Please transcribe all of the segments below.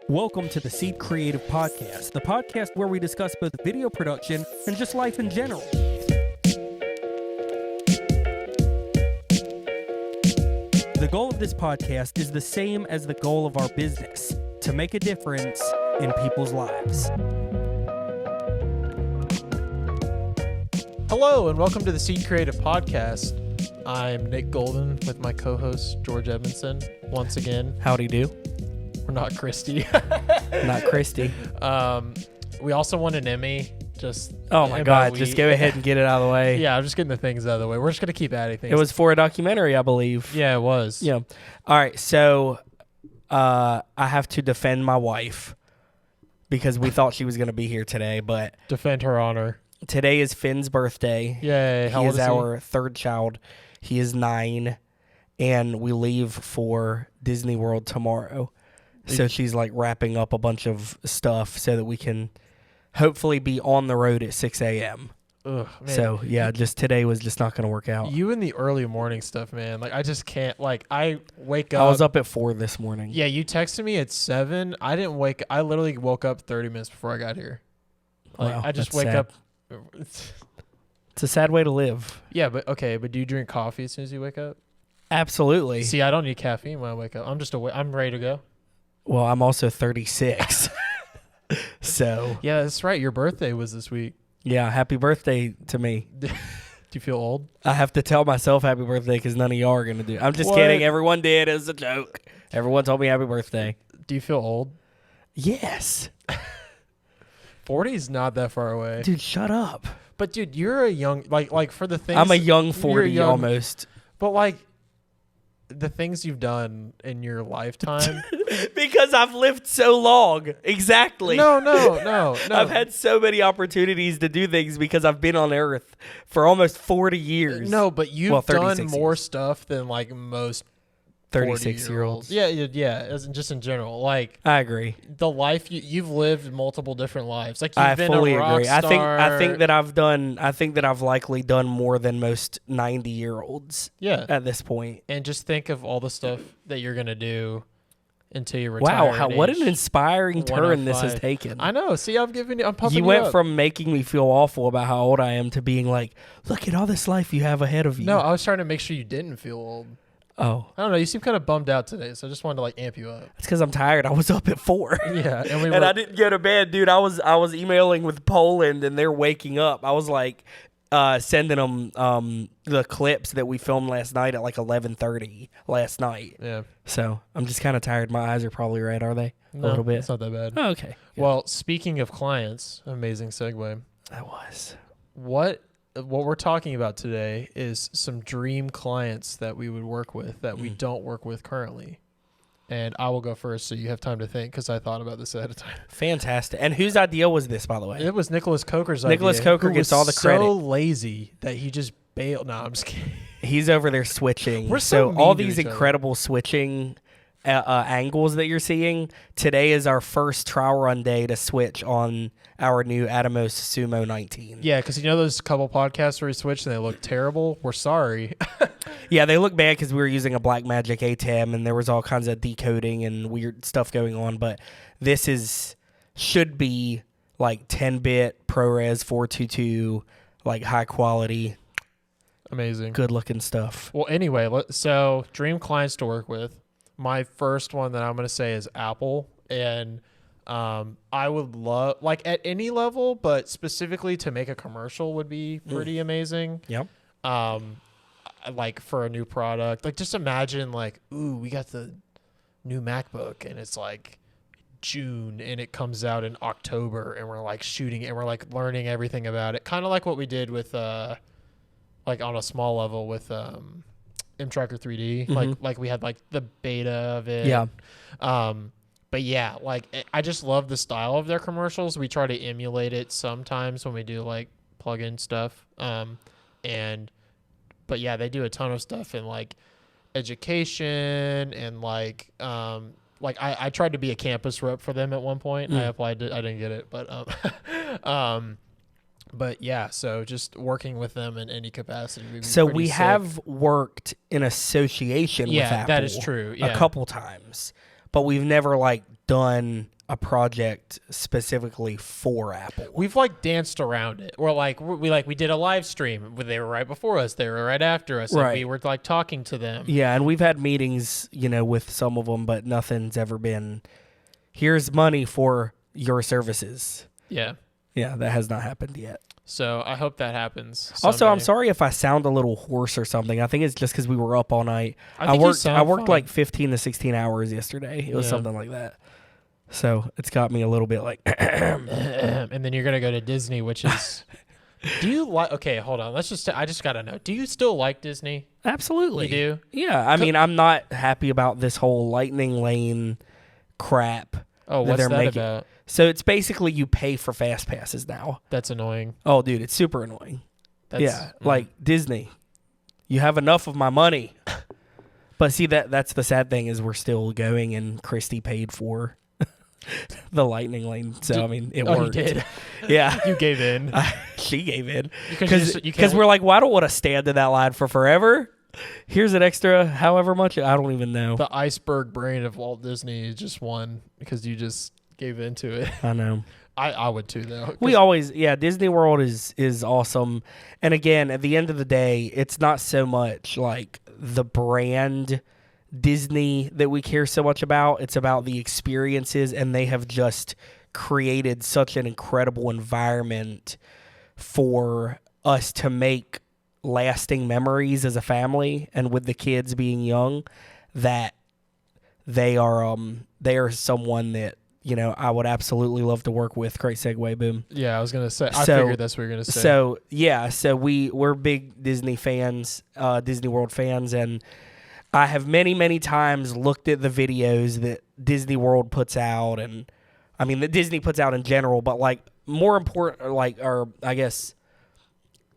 Welcome to the Seed Creative Podcast, the podcast where we discuss both video production and just life in general. The goal of this podcast is the same as the goal of our business, to make a difference in people's lives. Hello, and welcome to the Seed Creative Podcast. I'm Nick Golden with my co-host, George Edmondson. Once again, Howdy do. we're not Christy. Not Christy. We also won an Emmy. Oh my God, just go ahead and get it out of the way. Yeah, I'm just getting the things out of the way. We're just going to keep adding things. It was for a documentary, I believe. Yeah, it was. Yeah. All right, so I have to defend my wife because we thought she was going to be here today, but Defend her honor. today is Finn's birthday. Yay. How He old is our third child. He is 9, and we leave for Disney World tomorrow. So she's like wrapping up a bunch of stuff so that we can hopefully be on the road at 6 a.m. Ugh, man. So, yeah, just today was just not going to work out. You and the early morning stuff, man. Like, I just can't. Like, I wake up. I was up at 4 this morning. Yeah, you texted me at 7. I didn't wake. I literally woke up 30 minutes before I got here. Like, Wow, I just that's wake sad. up. It's a sad way to live. Yeah, but okay. But do you drink coffee as soon as you wake up? Absolutely. See, I don't need caffeine when I wake up. I'm just awake. I'm ready to go. Well, I'm also 36. So, Yeah, that's right. Your birthday was this week. yeah, happy birthday to me. Do you feel old? I have to tell myself happy birthday because none of y'all are going to do it. I'm just What? kidding. Everyone did. It was a joke. Everyone told me happy birthday. Do you feel old? Yes. 40 is not that far away. Dude, shut up. But dude, you're a young like for the things. I'm a young you're 40 young, almost. But like the things you've done in your lifetime. Because I've lived so long. Exactly. No. I've had so many opportunities to do things because I've been on Earth for almost 40 years. No, but you've Well, done 36 more years. stuff than like most 36-year-olds. Yeah, as in, just in general. Like I agree. the life you've lived multiple different lives. Like you've I been fully a rock agree. I think star. I think that I've likely done more than most 90-year-olds Yeah. at this point. And just think of all the stuff that you're gonna do until you retire. Wow, what an inspiring turn this has 105. taken. I know. See, I'm pumping You you went up. from making me feel awful about how old I am to being like, look at all this life you have ahead of you. No, I was trying to make sure you didn't feel old. Oh, I don't know. You seem kind of bummed out today, so I just wanted to like amp you up. it's because I'm tired. I was up at 4. Yeah, and And I didn't go to bed, dude. I was emailing with Poland, and they're waking up. I was like sending them the clips that we filmed last night at like 11:30 last night. Yeah. So I'm just kind of tired. My eyes are probably red, are they? No, A little bit. It's not that bad. Oh, okay. Good. Well, speaking of clients, amazing segue. That was. What we're talking about today is some dream clients that we would work with that we don't work with currently. And I will go first so you have time to think because I thought about this ahead of time. Fantastic. And whose idea was this, by the way? It was Nicholas Coker's Nicholas idea. Coker who gets was all the credit. so lazy that he just bailed. No, I'm just kidding. He's over there switching. We're so mean all to these each other. incredible switching angles that you're seeing. Today is our first trial run day to switch on our new Atomos Sumo 19. Yeah, because you know those couple podcasts where we switched and they look terrible? We're sorry. Yeah, they look bad because we were using a Blackmagic ATEM and there was all kinds of decoding and weird stuff going on. But this should be like 10-bit ProRes 422, like high quality, Amazing. good looking stuff. Well, anyway, so dream clients to work with. My first one that I'm going to say is Apple. And I would love, like at any level, but specifically to make a commercial would be pretty amazing. Yep. Like for a new product. Like just imagine like, ooh, we got the new MacBook and it's like June and it comes out in October and we're like shooting it and we're like learning everything about it. Kind of like what we did with like on a small level with M-Tracker 3D. Like we had like the beta of it. Yeah. But yeah, like I just love the style of their commercials. We try to emulate it sometimes when we do like plug-in stuff. But yeah, they do a ton of stuff in like education and like I tried to be a campus rep for them at one point. I applied I didn't get it, but yeah, so just working with them in any capacity would be So pretty we sick. have worked in association with Apple. that is true. Yeah. A couple times, but we've never like done a project specifically for Apple. We've danced around it. We're we did a live stream. They were right before us. They were right after us. Right. And we were talking to them. Yeah, and we've had meetings, with some of them, but nothing's ever been, here's money for your services. Yeah. Yeah, that has not happened yet. So I hope that happens. Also, I'm someday. sorry if I sound a little hoarse or something. I think it's just because we were up all night. I worked fine. Like 15 to 16 hours yesterday. It was something like that. So it's got me a little bit like. And then you're gonna go to Disney, which is. Do you like? Okay, hold on. I just gotta know. Do you still like Disney? Absolutely. You do? Yeah. I mean, I'm not happy about this whole Lightning Lane crap. Oh, what's that about? So it's basically you pay for fast passes now. That's annoying. Oh, dude, it's super annoying. Like Disney, you have enough of my money. But see, that's the sad thing is we're still going, and Christy paid for the Lightning Lane. So I mean, it worked. You did. Yeah, you gave in. She gave in because we're like, well, I don't want to stand in that line for forever. Here's an extra, however much. I don't even know. The iceberg brain of Walt Disney just won because you just gave into it. I know. I would too, though. We always, Disney World is awesome. And again, at the end of the day, it's not so much like the brand Disney that we care so much about. It's about the experiences, and they have just created such an incredible environment for us to make lasting memories as a family, and with the kids being young, that they are someone that I would absolutely love to work with. Great segue, boom. Yeah, I was gonna say. I figured that's what you're gonna say. So we're big Disney fans, Disney World fans, and I have many, many times looked at the videos that Disney World puts out, and I mean that Disney puts out in general, but more important, or I guess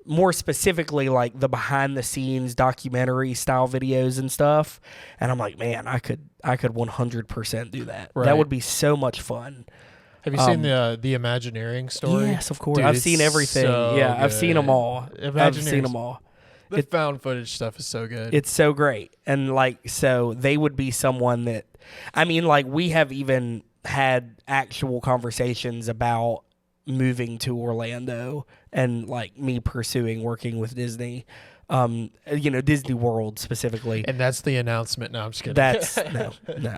more specifically, the behind the scenes documentary style videos and stuff. And I'm like, man, I could 100% do that. Right. That would be so much fun. Have you seen the Imagineering story? Yes, of course. Dude, I've seen everything. So I've seen them all. I've seen them all. The found footage stuff is so good. It's so great. And so they would be someone that, I mean, we have even had actual conversations about moving to Orlando and me pursuing working with Disney, Disney World specifically. And that's the announcement. No, I'm just kidding. That's no.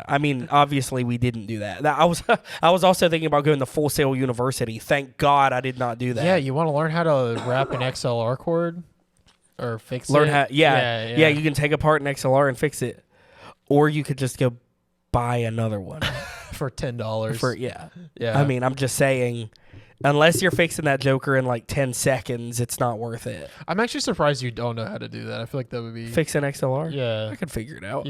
I mean, obviously we didn't do that. I was also thinking about going to Full Sail University. Thank God I did not do that. Yeah, you want to learn how to wrap an XLR cord or fix learn it? how. Yeah, you can take apart an XLR and fix it, or you could just go buy another one for $10. Yeah. Yeah. I mean, I'm just saying. Unless you're fixing that Joker in 10 seconds, it's not worth it. I'm actually surprised you don't know how to do that. I feel like that would be... Fix an XLR? Yeah. I could figure it out.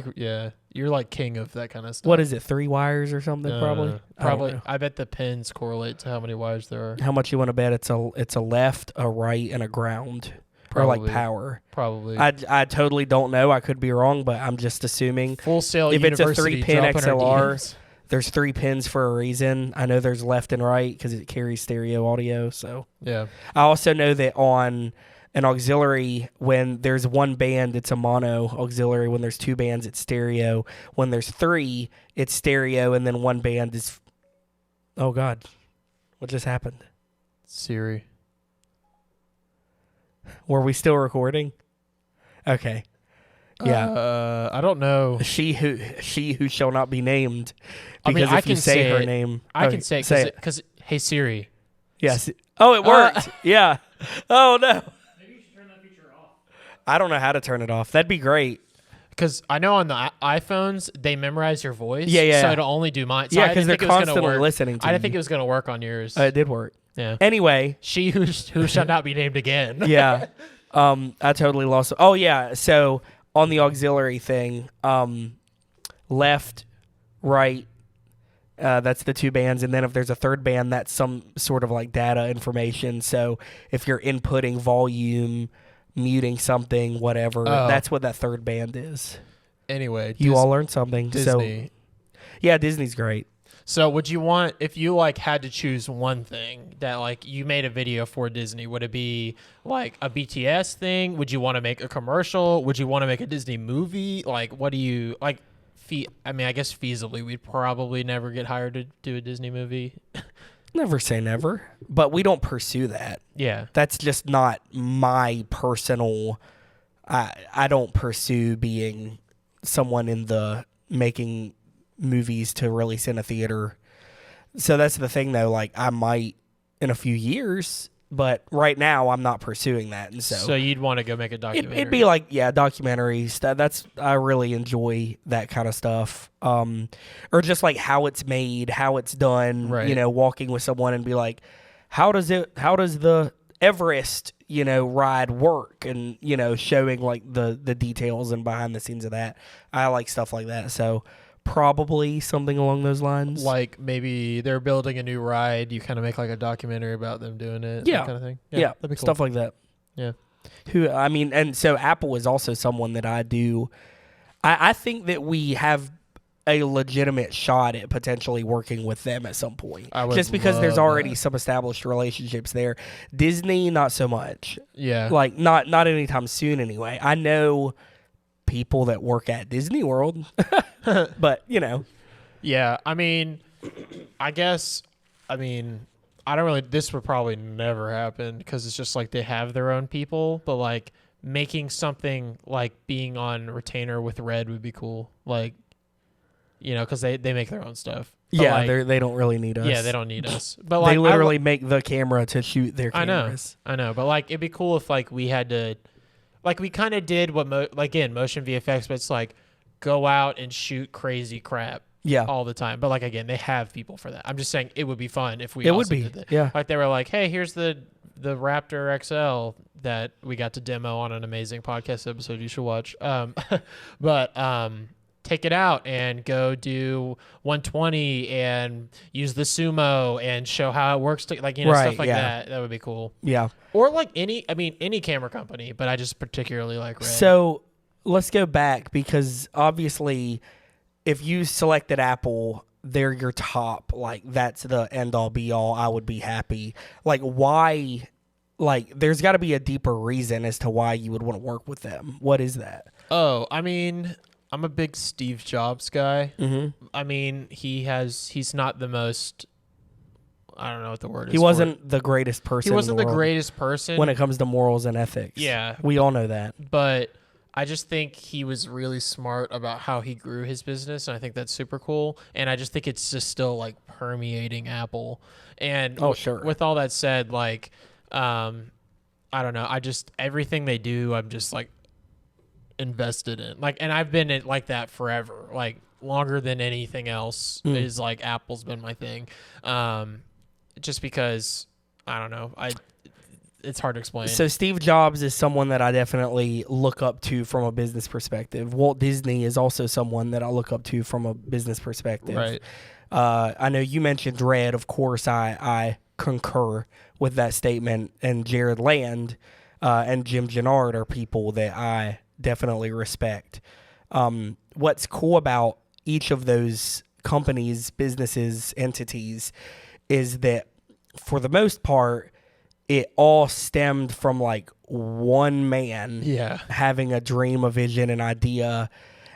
You're king of that kind of stuff. What is it, 3 wires or something probably? Probably. I bet the pins correlate to how many wires there are. How much you want to bet it's a left, a right, and a ground? Probably. Or power? Probably. I totally don't know. I could be wrong, but I'm just assuming. Full Sail if University, it's a 3-pin XLR... DMs. There's 3 pins for a reason. I know there's left and right because it carries stereo audio. So yeah. I also know that on an auxiliary, when there's one band, it's a mono auxiliary. When there's 2 bands, it's stereo. When there's 3, it's stereo, and then one band is. Oh God, what just happened? Siri. Were we still recording? Okay. Yeah. I don't know. She who shall not be named. Because I if you can say her it. name, I can say it because hey Siri. Yes. Oh, it worked. Yeah. Oh no. Maybe you should turn that feature off. I don't know how to turn it off. That'd be great. Because I know on the iPhones they memorize your voice. Yeah. So it'll only do mine. So Yeah, because they're constantly listening to I you. didn't think it was going to work on yours. It did work. Yeah. Anyway. She who shall not be named again. Yeah. I totally lost. Oh yeah. So on the auxiliary thing, left, right. That's the 2 bands, and then if there's a 3rd band, that's some sort of data information. So if you're inputting volume, muting something, whatever, that's what that 3rd band is. Anyway, you all learned something. Disney. So, yeah, Disney's great. So would you want, if you had to choose one thing that you made a video for Disney, would it be a BTS thing? Would you want to make a commercial? Would you want to make a Disney movie? What do you I mean, I guess feasibly, we'd probably never get hired to do a Disney movie. Never say never, but we don't pursue that. Yeah. That's just not my personal. I don't pursue being someone in the making movies to release in a theater. So that's the thing, though. Like, I might in a few years, but right now I'm not pursuing that. And So you'd want to go make a documentary? it'd be like, documentaries. I really enjoy that kind of stuff. Or just like how it's made, how it's done. Right. You know, walking with someone and be like, how does the Everest, ride work, and showing like the details and behind the scenes of that. I like stuff like that. So probably something along those lines. Like maybe they're building a new ride. You kind of make like a documentary about them doing it. Yeah. That kind of thing. Yeah, that'd be cool. stuff like that. Yeah. And so Apple is also someone that I do. I think that we have a legitimate shot at potentially working with them at some point. Just because there's already some established relationships there. Disney, not so much. Yeah. Like not anytime soon anyway. I know people that work at Disney World, but Yeah. I mean, I don't really, this would probably never happen because it's just like they have their own people, but like making something like being on retainer with Red would be cool. Like, because they make their own stuff. But yeah, like, they don't really need us. Yeah, they don't need us. But like, they literally make the camera to shoot their cameras. I know. But like, it'd be cool if like we had to, like we kind of did what motion VFX, but it's like go out and shoot crazy crap. Yeah. All the time. But like, again, they have people for that. I'm just saying it would be fun if we It also would be. did that. Yeah. Like they were like, hey, here's the Raptor XL that we got to demo on an amazing podcast episode you should watch. But take it out and go do 120 and use the sumo and show how it works. Stuff like that. That would be cool. Yeah. Or like any camera company, but I just particularly like Red. So let's go back, because obviously if you selected Apple, they're your top, like that's the end all be all, I would be happy. Like why, like there's got to be a deeper reason as to why you would want to work with them. What is that? Oh, I mean, I'm a big Steve Jobs guy. Mm-hmm. I mean, he's not the most, I don't know what the word is. He wasn't the greatest person. He wasn't the world greatest person when it comes to morals and ethics. Yeah. We all know that. But I just think he was really smart about how he grew his business, and I think that's super cool. And I just think it's just still like permeating Apple. And sure. With all that said, like, I don't know. Everything they do, I'm just like invested in. Like, and I've been like that forever. Like longer than anything else is like Apple's been my thing. Just because I don't know. It's hard to explain. So Steve Jobs is someone that I definitely look up to from a business perspective. Walt Disney is also someone that I look up to from a business perspective. Right. I know you mentioned Red. Of course, I concur with that statement. And Jared Land and Jim Gennard are people that I definitely respect. What's cool about each of those companies, businesses, entities is that for the most part, it all stemmed from like one man having a dream, a vision, an idea.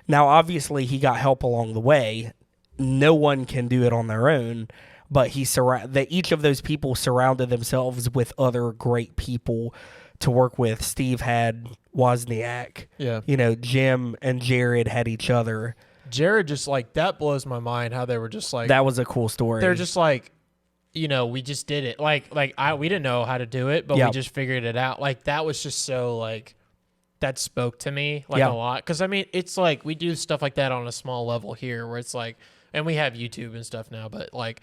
Now, obviously, he got help along the way. No one can do it on their own, but each of those people surrounded themselves with other great people to work with. Steve had Wozniak. Yeah. Jim and Jared had each other. Jared just like, that blows my mind how they were just like, that was a cool story. They're just like, we just did it. We didn't know how to do it, but we just figured it out. Like that was just so like, that spoke to me a lot. Cause I mean, it's like, we do stuff like that on a small level here where it's like, and we have YouTube and stuff now, but like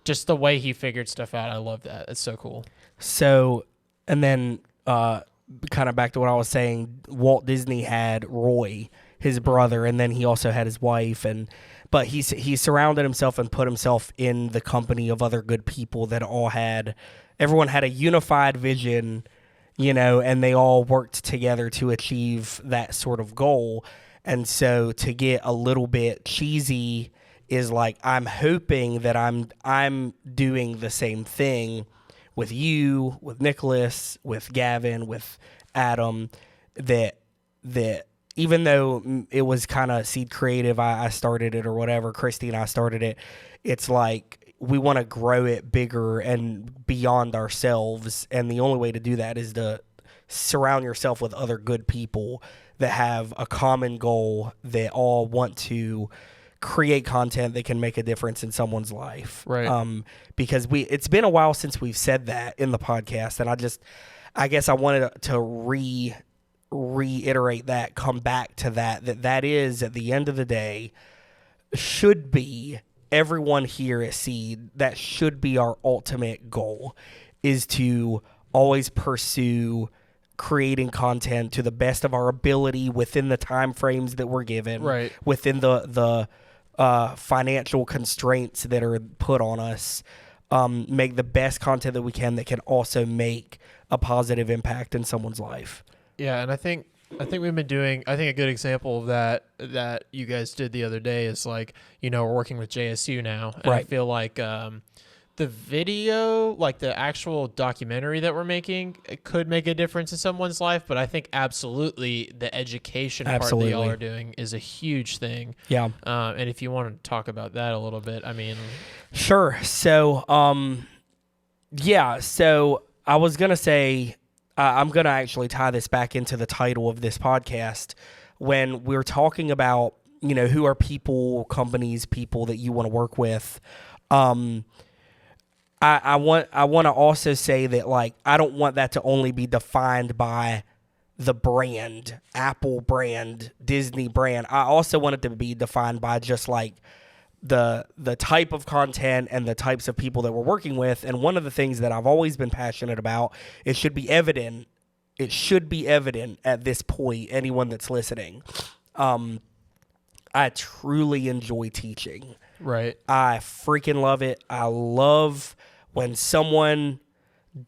just the way he figured stuff out. I love that. It's so cool. So, and then, kind of back to what I was saying, Walt Disney had Roy, his brother, and then he also had his wife, but he surrounded himself and put himself in the company of other good people that everyone had a unified vision, and they all worked together to achieve that sort of goal. And so to get a little bit cheesy is like, I'm hoping that I'm doing the same thing with you, with Nicholas, with Gavin, with Adam, that even though it was kind of Seed Creative, I started it or whatever, Christy and I started it, it's like we want to grow it bigger and beyond ourselves. And the only way to do that is to surround yourself with other good people that have a common goal, that all want to create content that can make a difference in someone's life. Right. Because it's been a while since we've said that in the podcast, and I guess I wanted to reiterate that, come back to that is, at the end of the day, should be everyone here at Seed, that should be our ultimate goal, is to always pursue creating content to the best of our ability within the time frames that we're given, Right. within the financial constraints that are put on us, make the best content that we can that can also make a positive impact in someone's life. Yeah, and I think we've been doing. I think a good example of that you guys did the other day is like, we're working with JSU now, and I Right. feel like the video, like the actual documentary that we're making, it could make a difference in someone's life. But I think absolutely the education part that y'all are doing is a huge thing. Yeah. And if you want to talk about that a little bit, I mean, Sure. So, So I was gonna say, I'm gonna actually tie this back into the title of this podcast when we're talking about, who are people, companies, people that you want to work with. I want to also say that, like, I don't want that to only be defined by the brand, Apple brand, Disney brand. I also want it to be defined by just like the type of content and the types of people that we're working with. And one of the things that I've always been passionate about, it should be evident at this point, anyone that's listening, I truly enjoy teaching. right. I freaking love it. I love when someone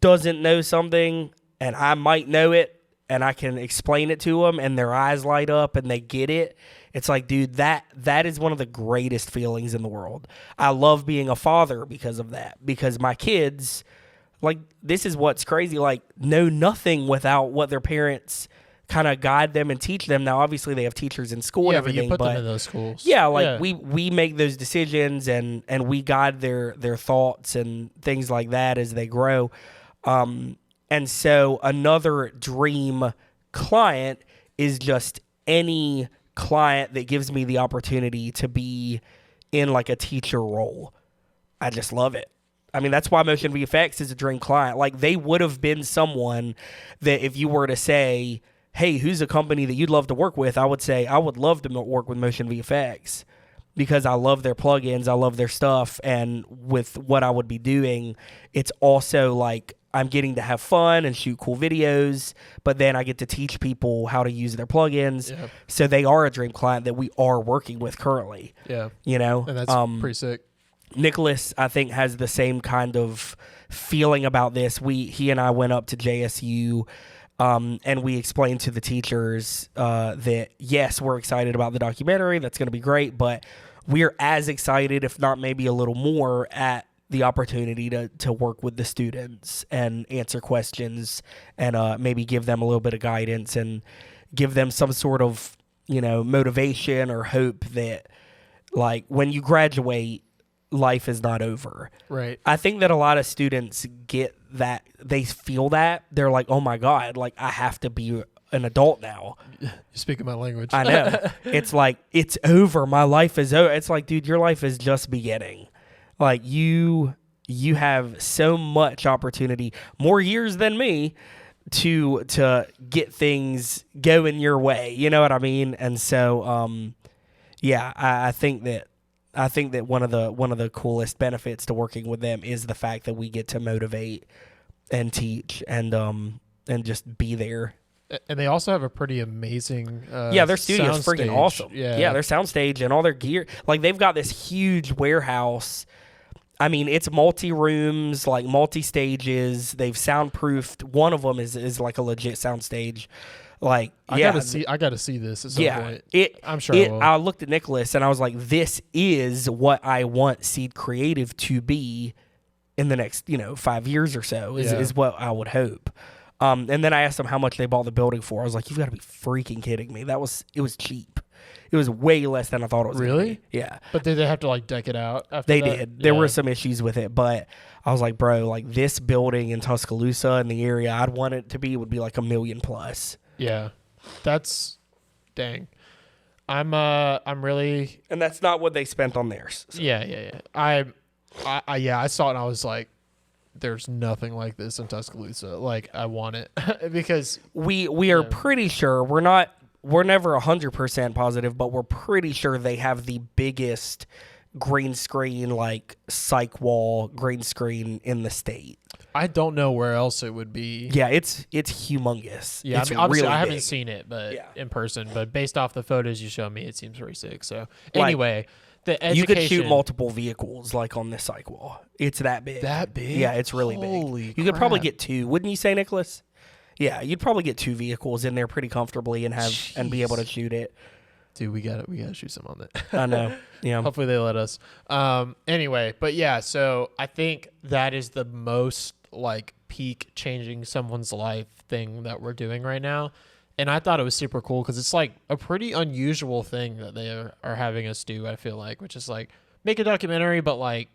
doesn't know something and I might know it and I can explain it to them and their eyes light up and they get it. It's like, dude, that is one of the greatest feelings in the world. I love being a father because of that, because my kids, like, this is what's crazy, like, know nothing without what their parents kind of guide them and teach them. Now, obviously, they have teachers in school and Yeah, but everything. you put them in those schools. Yeah, like we make those decisions and we guide their thoughts and things like that as they grow. And so another dream client is just any client that gives me the opportunity to be in like a teacher role. I just love it. I mean, that's why Motion VFX is a dream client. Like, they would have been someone that if you were to say, hey, who's a company that you'd love to work with? I would say I would love to work with Motion VFX because I love their plugins. I love their stuff. And with what I would be doing, it's also like I'm getting to have fun and shoot cool videos, but then I get to teach people how to use their plugins. Yeah. So they are a dream client that we are working with currently. Yeah. And that's pretty sick. Nicholas, I think, has the same kind of feeling about this. He and I went up to JSU, and we explained to the teachers that, yes, we're excited about the documentary. That's going to be great, but we're as excited, if not maybe a little more, at the opportunity to work with the students and answer questions and maybe give them a little bit of guidance and give them some sort of, motivation or hope that, like, when you graduate, life is not over. Right. I think that a lot of students get that, they feel that. They're like, oh my God, like, I have to be an adult now. You're speaking my language. I know. It's like, it's over. My life is over. It's like, dude, your life is just beginning. Like, you have so much opportunity, more years than me, to get things going your way. You know what I mean? And so, I think that one of the coolest benefits to working with them is the fact that we get to motivate and teach and just be there. And they also have a pretty amazing their studio's freaking soundstage. awesome. Yeah, their soundstage and all their gear. Like, they've got this huge warehouse. I mean, it's multi-rooms, like multi-stages. They've soundproofed. One of them is like a legit soundstage. Like, I gotta see this at some point. I'm sure I will. I looked at Nicholas and I was like, this is what I want Seed Creative to be in the next, 5 years or so is what I would hope. And then I asked them how much they bought the building for. I was like, you've got to be freaking kidding me. It was cheap. It was way less than I thought it was. Really? Yeah. But did they have to like deck it out after They that? did. There Yeah. were some issues with it, but I was like, bro, like this building in Tuscaloosa and the area I'd want it to be would be like $1 million plus. Yeah. That's dang. I'm really And that's not what they spent on theirs. So. yeah. I saw it and I was like, there's nothing like this in Tuscaloosa. Like I want it because We are pretty sure we're never 100% positive, but we're pretty sure they have the biggest green screen, like psych wall green screen in the state. I don't know where else it would be. Yeah, it's humongous. Yeah, it's I mean, obviously really I haven't big. seen it, but Yeah. in person. But based off the photos you showed me, it seems very sick. So Like, anyway, the education. You could shoot multiple vehicles like on this psych wall. It's that big. That big? Yeah, it's really Holy big. You could probably crap. get 2, wouldn't you say, Nicholas? Yeah, you'd probably get 2 vehicles in there pretty comfortably and be able to shoot it. Dude, we gotta shoot some on that. I know. Yeah. Hopefully they let us. Anyway, but yeah, so I think that is the most like peak changing someone's life thing that we're doing right now. And I thought it was super cool because it's like a pretty unusual thing that they are having us do, I feel like, which is like make a documentary, but like,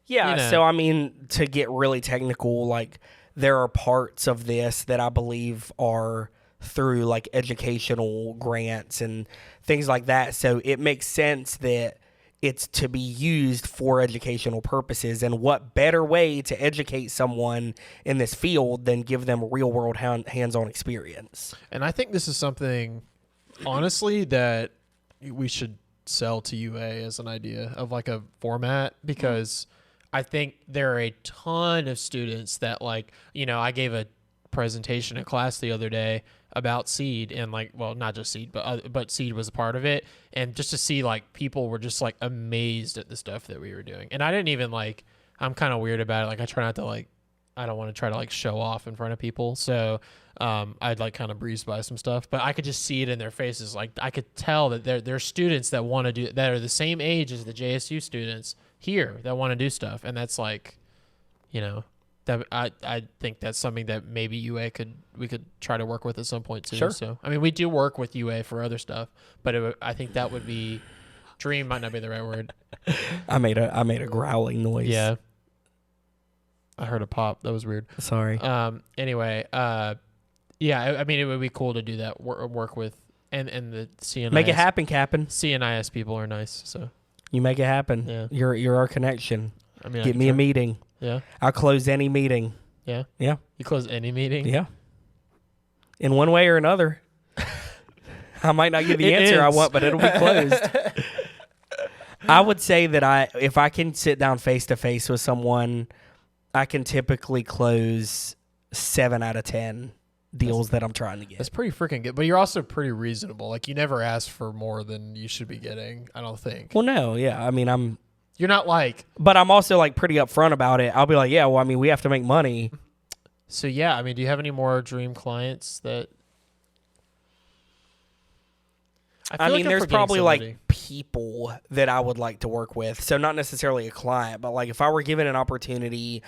Yeah, you know. so I mean, to get really technical, like there are parts of this that I believe are through like educational grants and things like that. So it makes sense that it's to be used for educational purposes. And what better way to educate someone in this field than give them real world hands-on experience? and I think this is something, honestly, that we should sell to UA as an idea of like a format because I think there are a ton of students that like, I gave a presentation in class the other day about seed and like, well, not just seed, but seed was a part of it. And just to see like people were just like amazed at the stuff that we were doing. And I didn't even like, I'm kind of weird about it. Like I try not to like, I don't want to try to like show off in front of people. So I'd like kind of breeze by some stuff, but I could just see it in their faces. Like I could tell that they're students that want to do, that are the same age as the JSU students here that want to do stuff. And that's like, that I think that's something that maybe UA we could try to work with at some point too. Sure. So I mean, we do work with UA for other stuff, but I think that would be dream might not be the right word. I made a growling noise. Yeah, I heard a pop. That was weird. Sorry. Anyway, yeah, I mean, it would be cool to do that work with and the CNIS. Make it happen, Captain. CNIS people are nice, so You make it happen. Yeah. You're our connection. I mean, Get me a meeting. Yeah, I'll close any meeting. yeah. Yeah. You close any meeting. Yeah. In one way or another. I might not get the It answer I is. want, but it'll be closed. I would say that if I can sit down face to face with someone, I can typically close 7 out of 10 deals that I'm trying to get. That's pretty freaking good, but you're also pretty reasonable. Like you never ask for more than you should be getting. I don't think. Well, no, yeah. I mean, You're not like. but I'm also like pretty upfront about it. I'll be like, yeah, well, I mean, we have to make money. So yeah, I mean, do you have any more dream clients that? I feel mean, I'm there's forgetting probably somebody. like people that I would like to work with. So not necessarily a client, but like if I were given an opportunity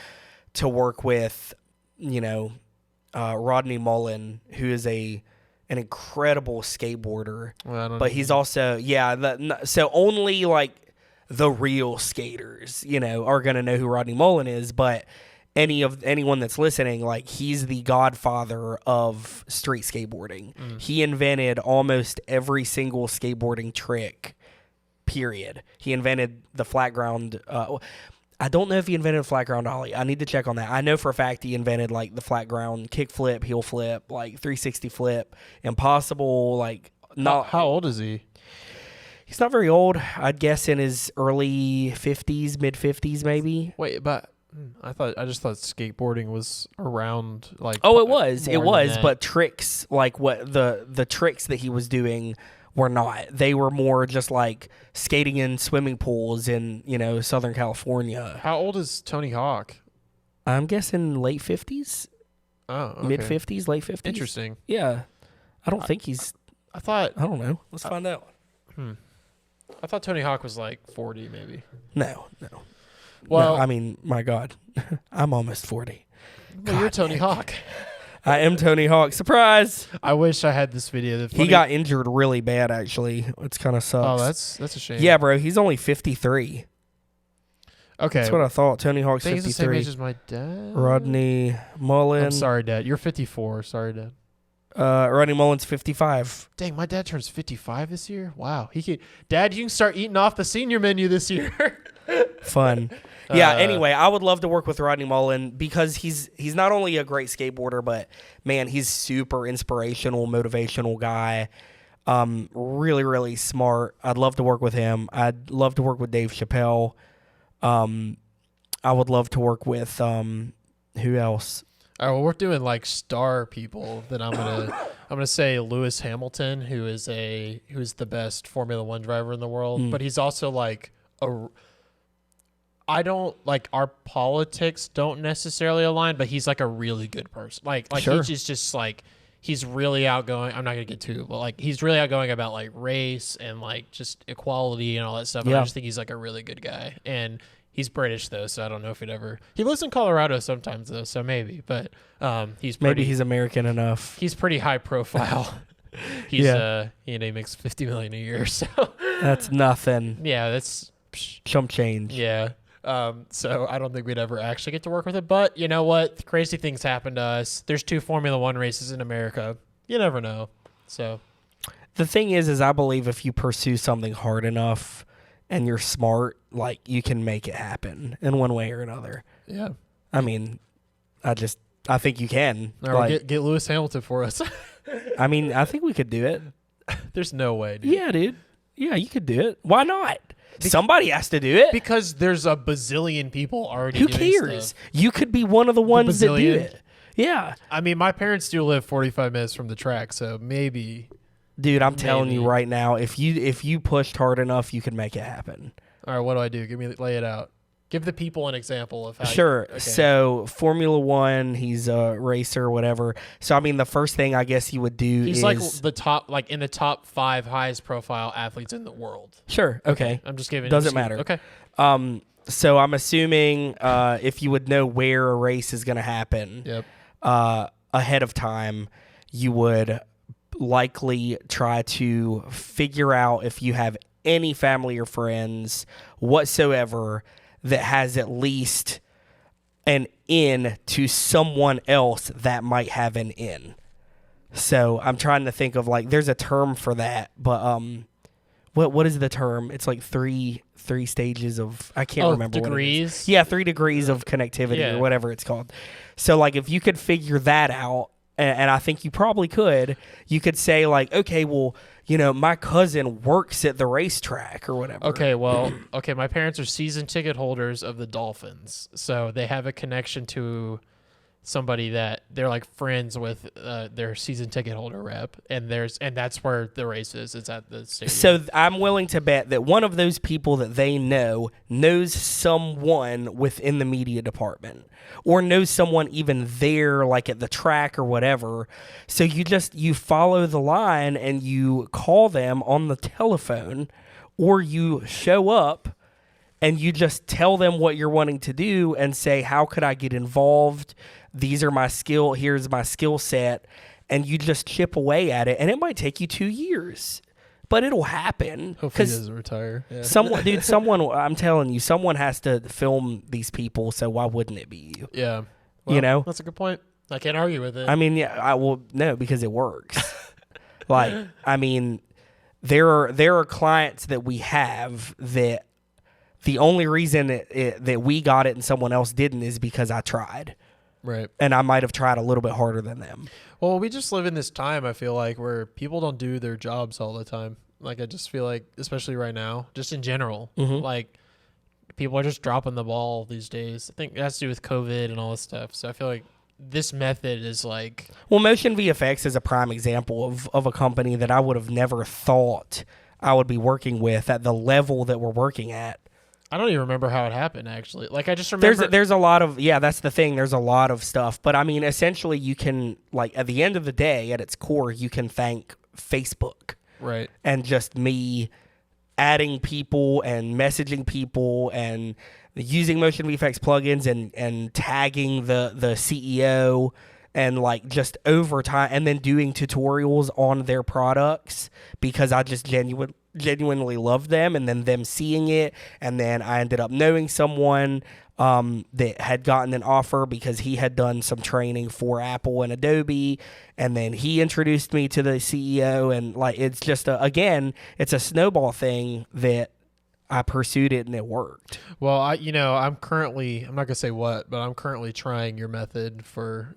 to work with, Rodney Mullen, who is an incredible skateboarder, Well, I don't but know. he's also so only like the real skaters, are gonna know who Rodney Mullen is, but anyone that's listening, like he's the godfather of street skateboarding. He invented almost every single skateboarding trick, period. He invented the flat ground. I don't know if he invented a flat ground ollie. I need to check on that. I know for a fact he invented like the flat ground kick flip, heel flip, like 360 flip, impossible, like not. How old is he? He's not very old. I'd guess in his early 50s, mid 50s maybe. Wait, but I just thought skateboarding was around like. Oh, it was. It more was, than that. but tricks like what the tricks that he was doing were not. They were more just like skating in swimming pools in, Southern California. How old is Tony Hawk? I'm guessing late 50s, Oh, okay. mid 50s, late 50s. Interesting. Yeah. I don't think he's I thought I don't know. Let's find out. Tony Hawk was like 40 maybe. No. Well, no, I mean, my God. I'm almost 40. well, you're God, Tony Nick. Hawk. I am Tony Hawk. Surprise! I wish I had this video. He got injured really bad, actually. It's kind of sucks. Oh, that's a shame. Yeah, bro. He's only 53. Okay. That's what I thought. Tony Hawk's I think he's the same 53. age as my dad. Rodney Mullen. I'm sorry, Dad. You're 54. Sorry, Dad. Rodney Mullen's 55. Dang, my dad turns 55 this year. Wow. Dad, you can start eating off the senior menu this year. Fun. Yeah, anyway, I would love to work with Rodney Mullen because he's not only a great skateboarder, but, man, he's super inspirational, motivational guy. Really, really smart. I'd love to work with him. I'd love to work with Dave Chappelle. I would love to work with who else? All right, well, we're doing like star people that I'm gonna say Lewis Hamilton, who is the best Formula One driver in the world, but he's also like I don't like our politics don't necessarily align, but he's like a really good person. Like Sure. he's just like he's really outgoing. I'm not gonna get too, but like he's really outgoing about like race and like just equality and all that stuff. And Yeah. I just think he's like a really good guy. And he's British though, so I don't know if he lives in Colorado sometimes though, so maybe. But he's He's American enough. he's pretty high profile. He makes $50 million a year, so That's nothing. yeah, that's Chump change. yeah. So I don't think we'd ever actually get to work with it. But you know what? Crazy things happen to us. There's 2 Formula One races in America. You never know. So The thing is I believe if you pursue something hard enough and you're smart, like you can make it happen in one way or another. yeah. I mean, I think you can. All right, get Lewis Hamilton for us. I mean, I think we could do it. There's no way, dude. Yeah, dude. Yeah, you could do it. Why not? Somebody has to do it. Because there's a bazillion people already Who doing cares? stuff. You could be one of the ones that do bazillion? it. Yeah. I mean, my parents do live 45 minutes from the track, so maybe. Dude, I'm telling you Maybe. right now, if you pushed hard enough, you could make it happen. All right, what do I do? Lay it out. Give the people an example of how. Sure. Okay. So Formula One, he's a racer, whatever. So I mean, the first thing I guess he would do He's is like in the top 5 highest profile athletes in the world. sure. Okay. I'm just giving. Doesn't matter. Okay. So I'm assuming if you would know where a race is going to happen Yep. ahead of time, you would likely try to figure out if you have any family or friends whatsoever that has at least an in to someone else that might have an in. So I'm trying to think of like there's a term for that, but what is the term? It's like three stages of I can't remember degrees. what it is. Yeah, 3 degrees of connectivity Yeah. or whatever it's called. So like if you could figure that out, and I think you probably could, you could say like, okay, well, you know, my cousin works at the racetrack or whatever. Okay, well, my parents are season ticket holders of the Dolphins, so they have a connection to somebody that they're like friends with their season ticket holder rep, and that's where the race is. It's at the stadium. So I'm willing to bet that one of those people that they know knows someone within the media department or knows someone even there, like at the track or whatever. So you follow the line and you call them on the telephone, or you show up and you just tell them what you're wanting to do and say, how could I get involved? Here's my skill set. And you just chip away at it. And it might take you 2 years, but it'll happen. Hopefully he doesn't retire. Yeah. I'm telling you, someone has to film these people. So why wouldn't it be you? Yeah. You know? That's a good point. I can't argue with it. I mean, yeah, no, because it works. Like, I mean, there are clients that we have that the only reason that we got it and someone else didn't is because I tried. Right. And I might have tried a little bit harder than them. Well, we just live in this time, I feel like, where people don't do their jobs all the time. Like, I just feel like, especially right now, just in general, like, people are just dropping the ball these days. I think it has to do with COVID and all this stuff. So I feel like this method is like... Well, Motion VFX is a prime example of a company that I would have never thought I would be working with at the level that we're working at. I don't even remember how it happened, actually. Like, I just remember... There's a lot of... Yeah, that's the thing. There's a lot of stuff. But, I mean, essentially, you can... Like, at the end of the day, at its core, you can thank Facebook. Right. And just me adding people and messaging people and using Motion VFX plugins and tagging the CEO and like just over time, and then doing tutorials on their products because I just genuinely love them, and then them seeing it, and then I ended up knowing someone that had gotten an offer because he had done some training for Apple and Adobe, and then he introduced me to the CEO, and like it's just again, it's a snowball thing that I pursued it and it worked. Well, I'm not gonna say what, but I'm currently trying your method for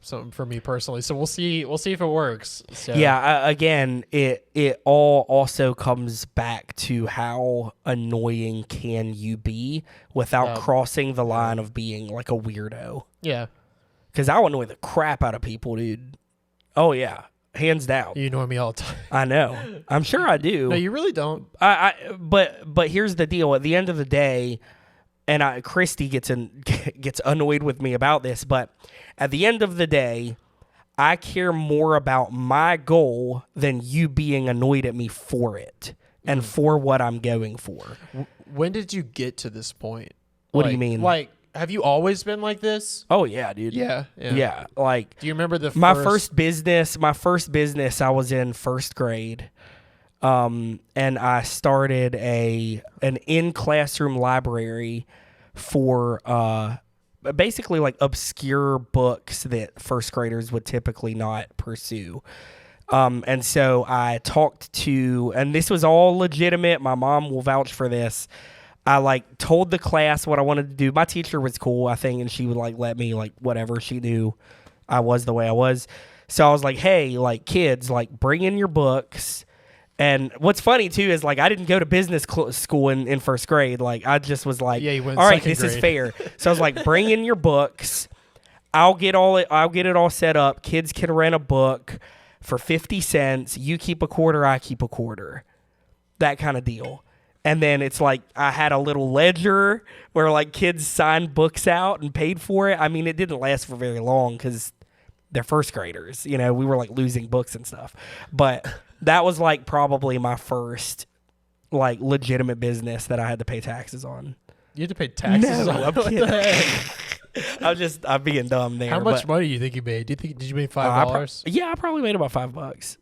something for me personally. So we'll see if it works. So. Yeah, again, it all also comes back to how annoying can you be without crossing the line of being like a weirdo. Yeah. Because I'll annoy the crap out of people, dude. Oh yeah, hands down. You annoy me all the time. I know. I'm sure I do. No, you really don't. But here's the deal. At the end of the day, and Christy gets annoyed with me about this, but at the end of the day, I care more about my goal than you being annoyed at me for it and for what I'm going for. When did you get to this point? What do you mean? Like, have you always been like this? Oh yeah, dude. Yeah. Like, do you remember my first business? I was in first grade. And I started an in-classroom library for basically like obscure books that first graders would typically not pursue. And so I talked to, and this was all legitimate. My mom will vouch for this. I like told the class what I wanted to do. My teacher was cool, I think, and she would like let me like whatever. She knew I was the way I was. So I was like, hey, like kids, like bring in your books. And what's funny too is like I didn't go to business school in first grade. Like I just was like, you went all right, second this grade. is fair. So I was like, bring in your books. I'll get it all set up. Kids can rent a book for 50 cents. You keep a quarter, I keep a quarter. That kind of deal. And then it's like I had a little ledger where like kids signed books out and paid for it. I mean, it didn't last for very long because they're first graders. You know, we were like losing books and stuff. But that was like probably my first like legitimate business that I had to pay taxes on. You had to pay taxes on? I'm What kidding. the heck? I'm being dumb there. How much money do you think you made? Did you make $5? I probably made about $5,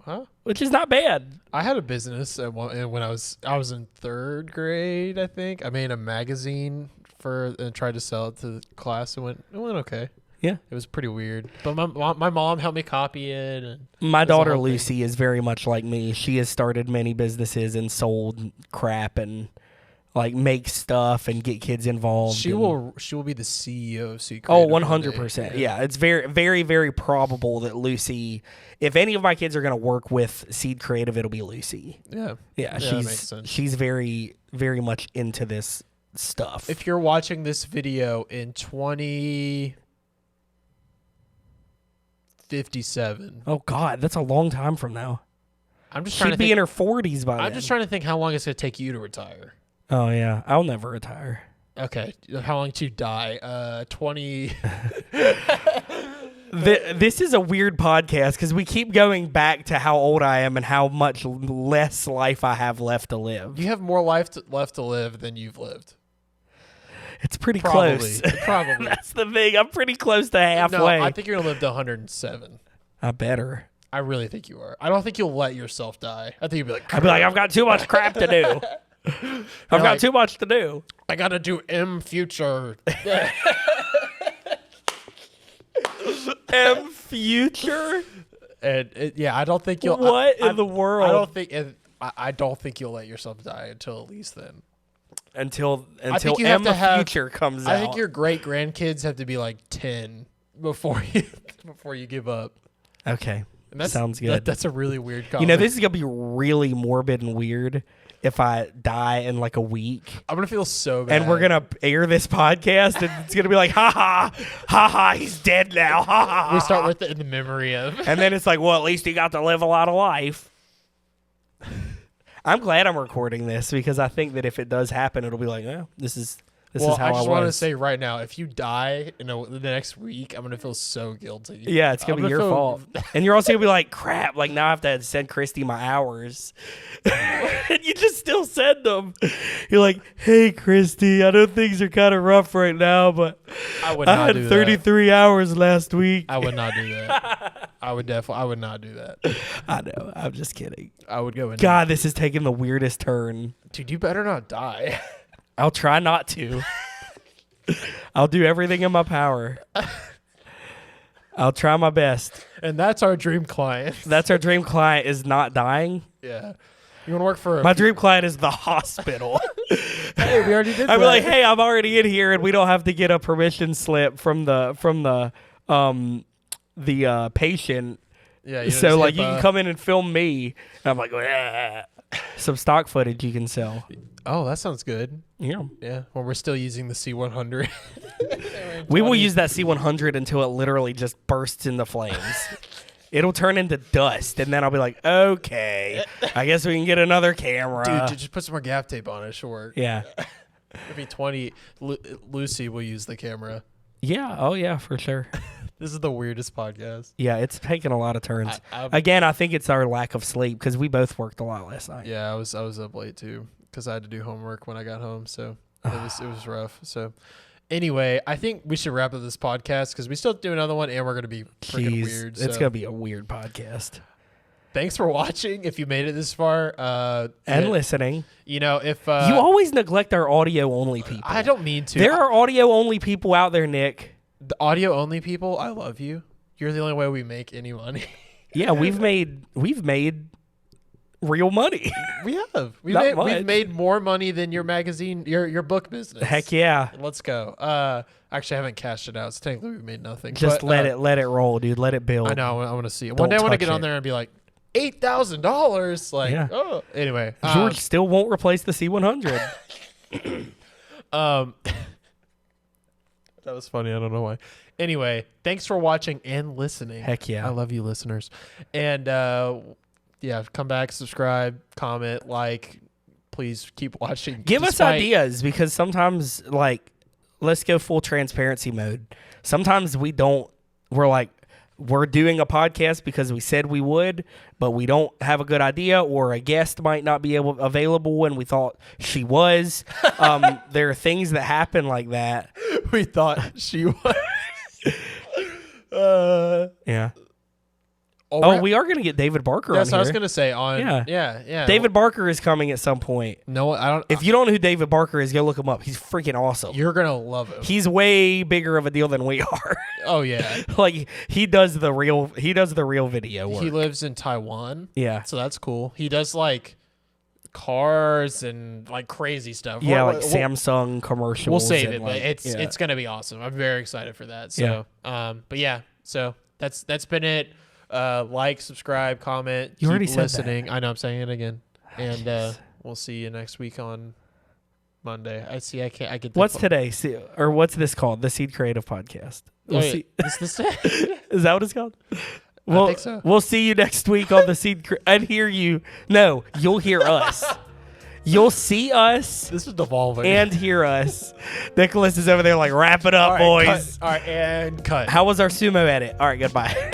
Huh? which is not bad. I had a business when I was in third grade, I think. I made a magazine and tried to sell it to the class. It went okay. Yeah. It was pretty weird. But my mom helped me copy it. And My it was a daughter whole thing. Lucy is very much like me. She has started many businesses and sold crap and like make stuff and get kids involved. She will be the CEO of Secret. Oh, 100%. Yeah, it's very, very, very probable that Lucy, if any of my kids are going to work with Seed Creative, it'll be Lucy. Yeah. Yeah, that makes sense. she's very, very much into this stuff. If you're watching this video in 2057, Oh God, that's a long time from now. I'm just trying She'd to be think. in her 40s by then. I'm just trying to think how long it's gonna take you to retire. Oh yeah, I'll never retire. Okay, how long to die? 20. This is a weird podcast because we keep going back to how old I am and how much less life I have left to live. You have more life left to live than you've lived. It's pretty Probably. close. Probably. That's the thing. I'm pretty close to halfway. No, I think you're gonna live to 107. I better. I really think you are. I don't think you'll let yourself die. I think you'll be like, I'd be like, I've got too much crap to do. I've got like- too much to do. I gotta do M future. Future? And I don't think you'll. What I in the world? I don't think you'll let yourself die until at least then. Until think you have to have- Future comes out. I think your great grandkids have to be like 10 before you give up. Okay. And that's, Sounds good. That's a really weird comment. You know, this is going to be really morbid and weird if I die in like a week. I'm gonna feel so bad. And we're going to air this podcast and it's going to be like, ha ha, he's dead now. Ha ha. We start with it in the memory of. And then it's like, well, at least he got to live a lot of life. I'm glad I'm recording this because I think that if it does happen, it'll be like, oh, this is This Well, is how I I just was. want to say right now, if you die in the next week, I'm gonna feel so guilty. Yeah, it's gonna be your fault, and you're also gonna be like, "Crap!" Like now I have to send Christy my hours, and you just still send them. You're like, "Hey, Christy, I know things are kind of rough right now, but I would I not had do 33 hours last week." that. I would not do that. I would not do that. I know. I'm just kidding. I would go in. God, this is taking the weirdest turn. Dude, you better not die. I'll try not to. I'll do everything in my power. I'll try my best. And that's our dream client. That's our dream client is not dying. Yeah. You want to work for My dream client is the hospital. Hey, we already did I'd that. be like, hey, I'm already in here, and we don't have to get a permission slip from the patient. Yeah. So like you can come in and film me. And I'm like, "Ah." Some stock footage you can sell. Oh, that sounds good. Yeah. Yeah. Well, we're still using the C100. We will use that C100 until it literally just bursts into flames. It'll turn into dust, and then I'll be like, okay, I guess we can get another camera. Dude, just put some more gaff tape on it. It should work. Yeah. Maybe 20. Lucy will use the camera. Yeah. Oh, yeah, for sure. This is the weirdest podcast. Yeah, it's taking a lot of turns. I Again, I think it's our lack of sleep because we both worked a lot last night. Yeah, I was up late too because I had to do homework when I got home, so it was rough. So anyway, I think we should wrap up this podcast because we still do another one, and we're gonna be freaking weird. It's so. gonna be a weird podcast. Thanks for watching. If you made it this far, And listening. you know, if You always neglect our audio only people. I don't mean to. There are audio only people out there, Nick. The audio only people, I love you. You're the only way we make any money. Yeah, we've made real money. We have. Not much. We've made more money than your magazine, your book business. Heck yeah. Let's go. Actually, I haven't cashed it out, so technically we made nothing. Just But, let it roll, dude. Let it build. I know. I want to see it. Don't One day I want to touch get on it. there and be like, $8,000. Like, Yeah. oh. Anyway. George still won't replace the C100. That was funny. I don't know why. Anyway, thanks for watching and listening. Heck yeah. I love you, listeners. And yeah, come back, subscribe, comment, like. Please keep watching. Give us ideas because sometimes, like, let's go full transparency mode. Sometimes we're doing a podcast because we said we would, but we don't have a good idea, or a guest might not be available when we thought she was. There are things that happen like that. We thought she was. Yeah. Oh, we are going to get David Barker on That's here. what I was going to say. Yeah. David Barker is coming at some point. No, I don't. If you don't know who David Barker is, go look him up. He's freaking awesome. You're going to love him. He's way bigger of a deal than we are. Oh, yeah. Like he does the real video work. He lives in Taiwan. Yeah. So that's cool. He does like cars and like crazy stuff. Yeah, like Samsung commercials. We'll save and, it, like, but it's going to be awesome. I'm very excited for that. So, but yeah, so that's been it. Like, subscribe, comment. You already keep said listening. that. I know I'm saying it again. And we'll see you next week on Monday. I get What's today? Or what's this called? The Seed Creative Podcast. We'll see. Is this it? Is that what it's called? I think so. We'll see you next week on the Seed and hear you. No, you'll hear us. You'll see us This is devolving. and hear us. Nicholas is over there like, wrap it up, All right, boys. cut. All right, and cut. How was our sumo edit? All right, goodbye.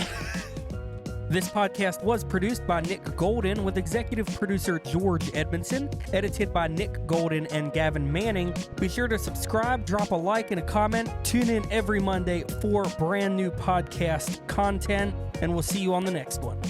This podcast was produced by Nick Golden with executive producer George Edmondson, edited by Nick Golden and Gavin Manning. Be sure to subscribe, drop a like and a comment. Tune in every Monday for brand new podcast content, and we'll see you on the next one.